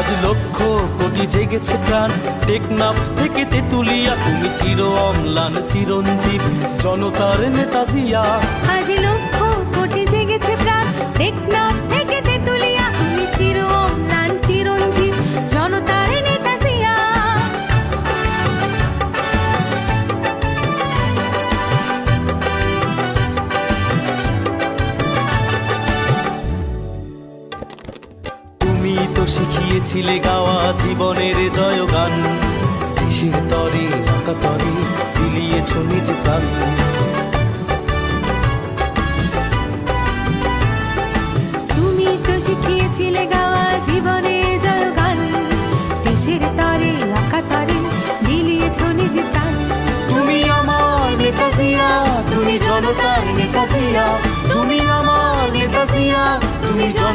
আজ লক্ষ কোটি জেগেছে প্রাণ, টেকনাফ থেকে তেতুলিয়া, তুমি চির অম্লান চিরঞ্জীব জনতার নেতা জিয়া। আজ লক্ষ কোটি জেগেছে প্রাণ, টেকনাফ থেকে তেতুলিয়া, তুমি চির অম্লান চিরঞ্জীব জনতার নেতা জিয়া। তুমি তো শিখিয়েছিলে গাওয়া জীবনের জয়গান, দেশের তরে আকাতরে বিলিয়েছ নিজ প্রাণ। তুমি তো শিখিয়েছিলে গাওয়া জীবনের জয়গান, দেশের তরে আকাতরে বিলিয়েছ নিজ প্রাণ। তুমি আমার নেতা জিয়া, তুমি জনতার নেতা জিয়া, তুমি আমার নেতা জিয়া, তুমি